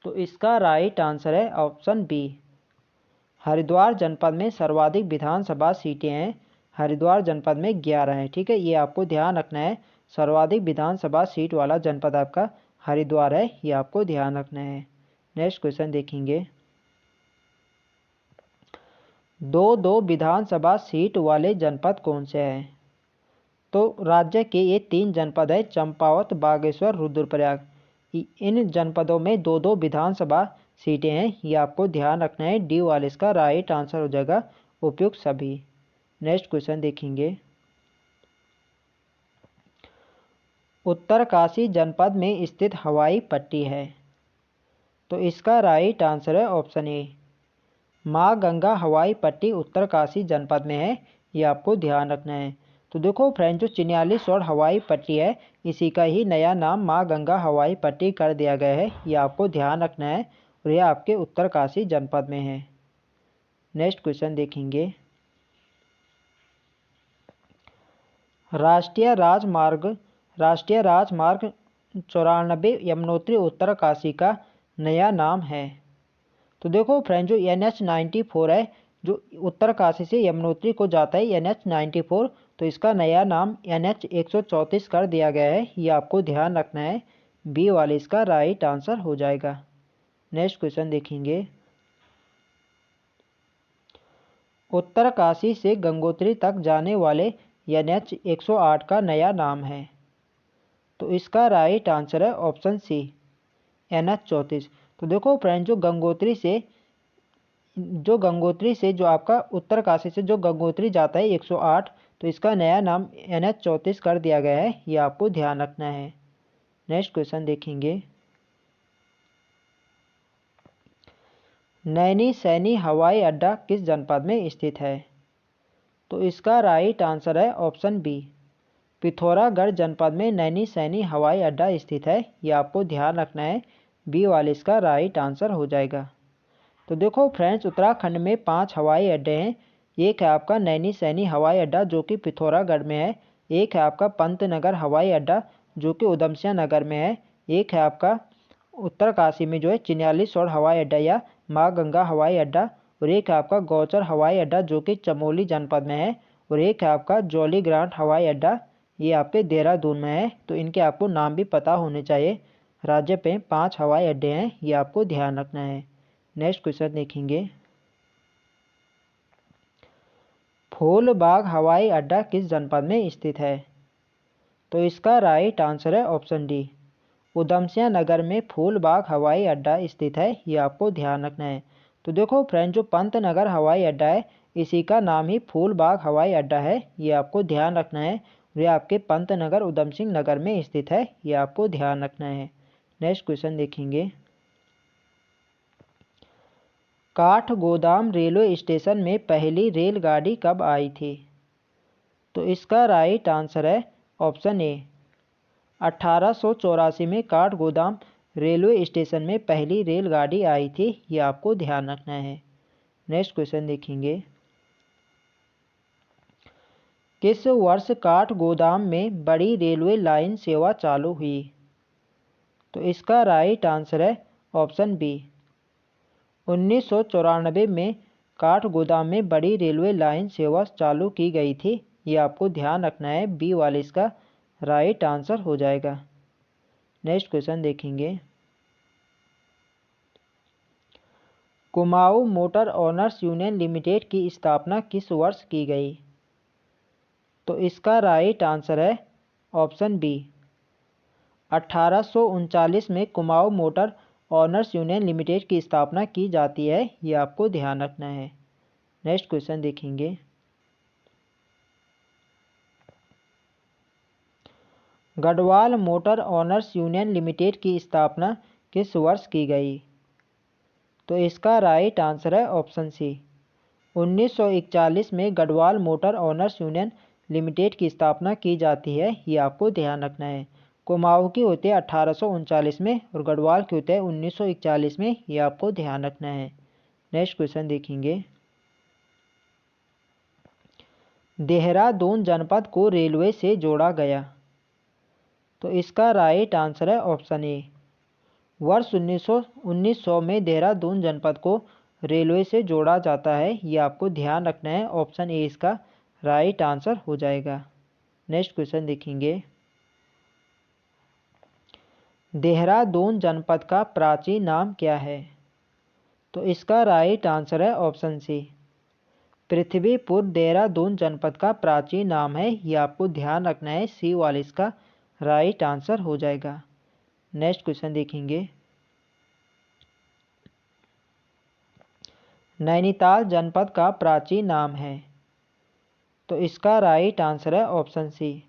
तो इसका राइट आंसर है ऑप्शन बी, हरिद्वार जनपद में सर्वाधिक विधानसभा सीटें हैं। हरिद्वार जनपद में 11 है। ठीक है, ये आपको ध्यान रखना है। सर्वाधिक विधानसभा सीट वाला जनपद आपका हरिद्वार है। ये आपको ध्यान रखना है। नेक्स्ट क्वेश्चन देखेंगे। 2-2 विधानसभा सीट वाले जनपद कौन से हैं, तो राज्य के ये 3 जनपद है, चंपावत, बागेश्वर, रुद्रप्रयाग। इन जनपदों में 2-2 विधानसभा सीटें हैं। ये आपको ध्यान रखना है। डी वाले इसका राइट आंसर हो जाएगा, उपयुक्त सभी। नेक्स्ट क्वेश्चन देखेंगे। उत्तरकाशी जनपद में स्थित हवाई पट्टी है, तो इसका राइट आंसर है ऑप्शन ए, माँ गंगा हवाई पट्टी उत्तरकाशी जनपद में है। ये आपको ध्यान रखना है। तो देखो फ्रेंड्स, जो 44 हवाई पट्टी है, इसी का ही नया नाम माँ गंगा हवाई पट्टी कर दिया गया है। ये आपको ध्यान रखना है और यह आपके उत्तरकाशी जनपद में है। नेक्स्ट क्वेश्चन देखेंगे। राष्ट्रीय राजमार्ग 94 यमुनोत्री उत्तरकाशी का नया नाम है, तो देखो फ्रेंड्स, जो NH94 है, जो उत्तरकाशी से यमुनोत्री को जाता है, NH94, तो इसका नया नाम NH134 कर दिया गया है। ये आपको ध्यान रखना है। बी वाले इसका राइट आंसर हो जाएगा। नेक्स्ट क्वेश्चन देखेंगे। उत्तरकाशी से गंगोत्री तक जाने वाले NH108 का नया नाम है, तो इसका राइट आंसर है ऑप्शन सी, NH34। तो देखो फ्रेंड्स, जो गंगोत्री से जो आपका उत्तरकाशी से जो गंगोत्री जाता है 108, तो इसका नया नाम NH34 कर दिया गया है। ये आपको ध्यान रखना है। नेक्स्ट क्वेश्चन देखेंगे। नैनी सैनी हवाई अड्डा किस जनपद में स्थित है, तो इसका राइट आंसर है ऑप्शन बी, पिथौरागढ़ जनपद में नैनी सैनी हवाई अड्डा स्थित है। ये आपको ध्यान रखना है। बी वाले इसका राइट आंसर हो जाएगा। तो देखो फ्रेंड्स, उत्तराखंड में 5 हवाई अड्डे हैं। एक है आपका नैनी सैनी हवाई अड्डा जो कि पिथौरागढ़ में है। एक है आपका पंतनगर हवाई अड्डा जो कि उधमसिंह नगर में है। एक है आपका उत्तरकाशी में जो है चिन्यालीसौड़ हवाई अड्डा या माँ गंगा हवाई अड्डा। और एक है आपका गौचर हवाई अड्डा जो कि चमोली जनपद में है। और एक है आपका जॉली ग्रांट हवाई अड्डा, ये आपके देहरादून में है। तो इनके आपको नाम भी पता होने चाहिए। राज्य पे 5 हवाई अड्डे हैं, ये आपको ध्यान रखना है। नेक्स्ट क्वेश्चन देखेंगे, फूलबाग हवाई अड्डा किस जनपद में स्थित है? तो इसका राइट आंसर है ऑप्शन डी, उधमसिंह नगर में फूलबाग हवाई अड्डा स्थित है, ये आपको ध्यान रखना है। तो देखो फ्रेंड, जो पंतनगर हवाई अड्डा है इसी का नाम ही फूलबाग हवाई अड्डा है, ये आपको ध्यान रखना है। ये आपके पंतनगर उधमसिंह नगर में स्थित है, ये आपको ध्यान रखना है। नेक्स्ट क्वेश्चन देखेंगे, काठगोदाम रेलवे स्टेशन में पहली रेलगाड़ी कब आई थी? तो इसका राइट आंसर है ऑप्शन ए, 1884 में काठगोदाम रेलवे स्टेशन में पहली रेलगाड़ी आई थी, ये आपको ध्यान रखना है। नेक्स्ट क्वेश्चन देखेंगे, किस वर्ष काठगोदाम में बड़ी रेलवे लाइन सेवा चालू हुई? तो इसका राइट आंसर है ऑप्शन बी, 1994 में काठगोदाम में बड़ी रेलवे लाइन सेवा चालू की गई थी, ये आपको ध्यान रखना है। बी वाले इसका राइट आंसर हो जाएगा। नेक्स्ट क्वेश्चन देखेंगे, Kumaon motor owners union limited की स्थापना किस वर्ष की गई? तो इसका राइट आंसर है ऑप्शन बी, 1839 में Kumaon motor owners union limited की स्थापना की जाती है, ये आपको ध्यान रखना है। नेक्स्ट क्वेश्चन देखेंगे, Garhwal motor owners union limited की स्थापना किस वर्ष की गई? तो इसका राइट आंसर है ऑप्शन सी, 1941 में Garhwal motor owners union limited की स्थापना की जाती है, ये आपको ध्यान रखना है। कुमाऊं की होती है 1839 में और गढ़वाल की होती है 1941 में, ये आपको ध्यान रखना है। नेक्स्ट क्वेश्चन देखेंगे, देहरादून जनपद को रेलवे से जोड़ा गया। तो इसका राइट आंसर है ऑप्शन ए, वर्ष 1900 में देहरादून जनपद को रेलवे से जोड़ा जाता है, ये आपको ध्यान रखना है। ऑप्शन ए इसका राइट आंसर हो जाएगा। नेक्स्ट क्वेश्चन देखेंगे, देहरादून जनपद का प्राचीन नाम क्या है? तो इसका राइट आंसर है ऑप्शन सी, पृथ्वीपुर देहरादून जनपद का प्राचीन नाम है, ये आपको ध्यान रखना है। सी वाले इसका राइट आंसर हो जाएगा। नेक्स्ट क्वेश्चन देखेंगे, नैनीताल जनपद का प्राचीन नाम है। तो इसका राइट आंसर है ऑप्शन सी,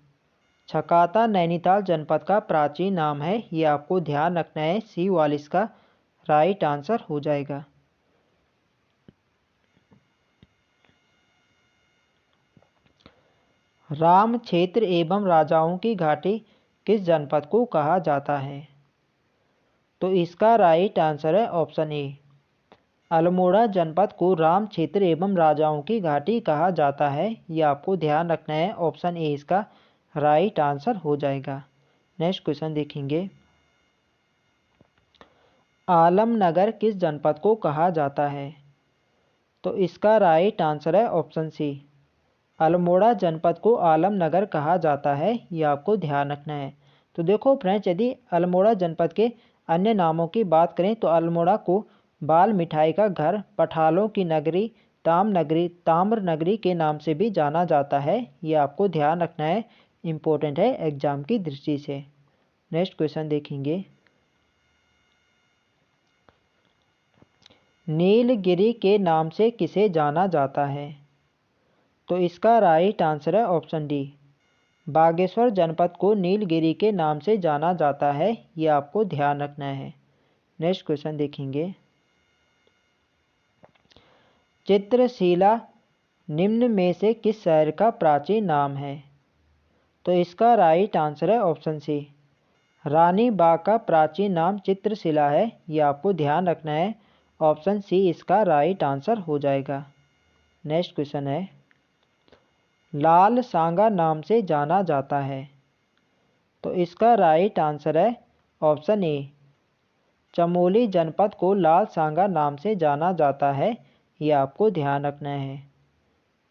छकाता नैनीताल जनपद का प्राचीन नाम है, ये आपको ध्यान रखना है। सी वाले इसका राइट आंसर हो जाएगा। राम क्षेत्र एवं राजाओं की घाटी किस जनपद को कहा जाता है? तो इसका राइट आंसर है ऑप्शन ए, अल्मोड़ा जनपद को राम क्षेत्र एवं राजाओं की घाटी कहा जाता है, ये आपको ध्यान रखना है। ऑप्शन ए इसका राइट आंसर हो जाएगा। नेक्स्ट क्वेश्चन देखेंगे, आलमनगर किस जनपद को कहा जाता है? तो इसका राइट आंसर है ऑप्शन सी, अल्मोड़ा जनपद को आलमनगर कहा जाता है, ये आपको ध्यान रखना है। तो देखो फ्रेंड्स, यदि अल्मोड़ा जनपद के अन्य नामों की बात करें तो अल्मोड़ा को बाल मिठाई का घर, पठालों की नगरी, ताम्र नगरी के नाम से भी जाना जाता है, ये आपको ध्यान रखना है। इम्पोर्टेंट है एग्जाम की दृष्टि से। नेक्स्ट क्वेश्चन देखेंगे, नीलगिरी के नाम से किसे जाना जाता है? तो इसका राइट आंसर है ऑप्शन डी, बागेश्वर जनपद को नीलगिरी के नाम से जाना जाता है, ये आपको ध्यान रखना है। नेक्स्ट क्वेश्चन देखेंगे, चित्रशिला निम्न में से किस शहर का प्राचीन नाम है? तो इसका राइट आंसर है ऑप्शन सी, रानी बाग का प्राचीन नाम चित्रशिला है, ये आपको ध्यान रखना है। ऑप्शन सी इसका राइट आंसर हो जाएगा। नेक्स्ट क्वेश्चन है, लाल सांगा नाम से जाना जाता है, तो इसका राइट आंसर है ऑप्शन ए, चमोली जनपद को लाल सांगा नाम से जाना जाता है, ये आपको ध्यान रखना है।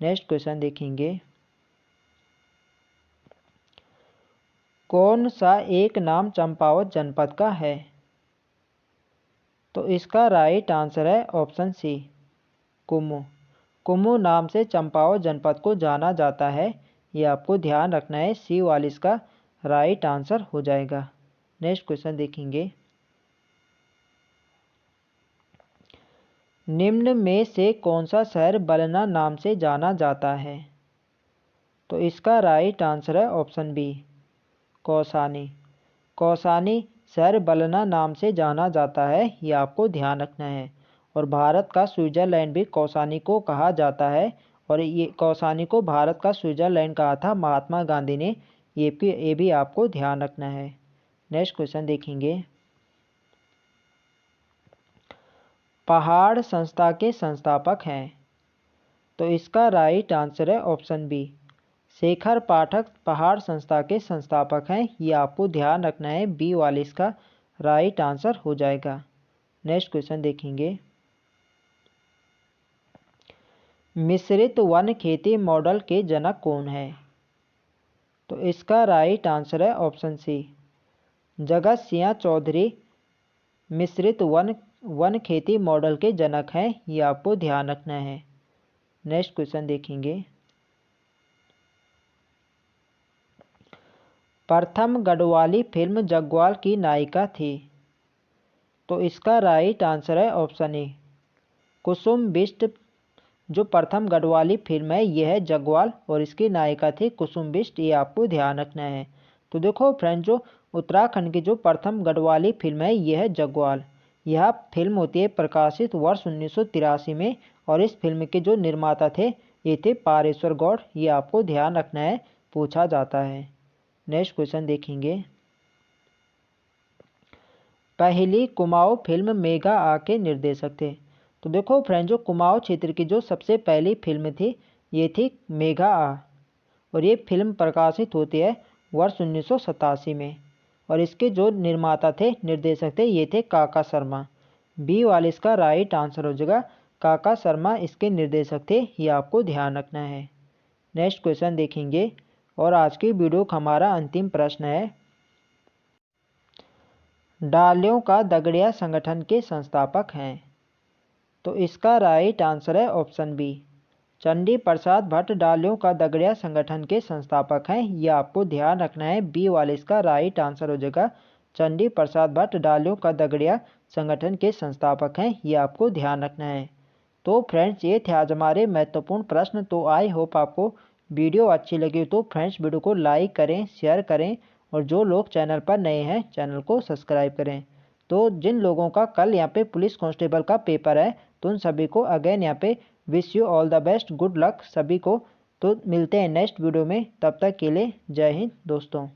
नेक्स्ट क्वेश्चन देखेंगे, कौन सा एक नाम चंपावत जनपद का है, तो इसका राइट आंसर है ऑप्शन सी, कुमू। कुमू नाम से चंपावत जनपद को जाना जाता है, ये आपको ध्यान रखना है। सी वाली इसका राइट आंसर हो जाएगा। नेक्स्ट क्वेश्चन देखेंगे, निम्न में से कौन सा शहर बलना नाम से जाना जाता है, तो इसका राइट आंसर है ऑप्शन बी, कौसानी। कौसानी शहर बलना नाम से जाना जाता है, ये आपको ध्यान रखना है। और भारत का स्विट्ज़रलैंड भी कौसानी को कहा जाता है, और ये कौसानी को भारत का स्विट्ज़रलैंड कहा था महात्मा गांधी ने, ये भी आपको ध्यान रखना है। नेक्स्ट क्वेश्चन देखेंगे, पहाड़ संस्था के संस्थापक हैं, तो इसका राइट आंसर है ऑप्शन बी, शेखर पाठक पहाड़ संस्था के संस्थापक हैं, ये आपको ध्यान रखना है। बी वाले इसका राइट आंसर हो जाएगा। नेक्स्ट क्वेश्चन देखेंगे, मिश्रित वन खेती मॉडल के जनक कौन है, तो इसका राइट आंसर है ऑप्शन सी, जगत सिंह चौधरी मिश्रित वन खेती मॉडल के जनक हैं, ये आपको ध्यान रखना है। नेक्स्ट क्वेश्चन देखेंगे, प्रथम गढ़वाली फिल्म जग्वाल की नायिका थी, तो इसका राइट आंसर है ऑप्शन ए, कुसुम बिष्ट। जो प्रथम गढ़वाली फिल्म है यह है जग्वाल, और इसकी नायिका थी कुसुम बिष्ट, ये आपको ध्यान रखना है। तो देखो फ्रेंड, जो उत्तराखंड की जो प्रथम गढ़वाली फिल्म है यह है जग्वाल। यह फिल्म होती है प्रकाशित वर्ष 1983 में, और इस फिल्म के जो निर्माता थे ये थे पारेश्वर गौड़, ये आपको ध्यान रखना है, पूछा जाता है। नेक्स्ट क्वेश्चन देखेंगे, पहली कुमाऊं फिल्म मेगा आ के निर्देशक थे, तो देखो फ्रेंड, जो कुमाऊं क्षेत्र की जो सबसे पहली फिल्म थी ये थी मेघा आ, और ये फिल्म प्रकाशित होती है वर्ष 1987 में, और इसके जो निर्माता थे निर्देशक थे ये थे काका शर्मा। बी वाले इसका राइट आंसर हो जाएगा, काका शर्मा इसके निर्देशक थे, ये आपको ध्यान रखना है। नेक्स्ट क्वेश्चन देखेंगे, और आज की वीडियो का हमारा अंतिम प्रश्न है, डालियों का दगड़िया संगठन के संस्थापक हैं, तो इसका राइट आंसर है ऑप्शन बी, चंडी प्रसाद भट्ट डालियों का दगड़िया संगठन के संस्थापक हैं, ये आपको ध्यान रखना है। बी वाले इसका राइट आंसर हो जाएगा, चंडी प्रसाद भट्ट डालियों का दगड़िया संगठन के संस्थापक हैं, ये आपको ध्यान रखना है। तो फ्रेंड्स, ये थे आज हमारे महत्वपूर्ण प्रश्न। तो आई होप आपको वीडियो अच्छी लगी, तो फ्रेंड्स वीडियो को लाइक करें, शेयर करें, और जो लोग चैनल पर नए हैं चैनल को सब्सक्राइब करें। तो जिन लोगों का कल यहाँ पे पुलिस कांस्टेबल का पेपर है, तो उन सभी को अगेन यहाँ पे wish you all the best, good luck सभी को। तो मिलते हैं नेक्स्ट वीडियो में, तब तक के लिए जय हिंद दोस्तों।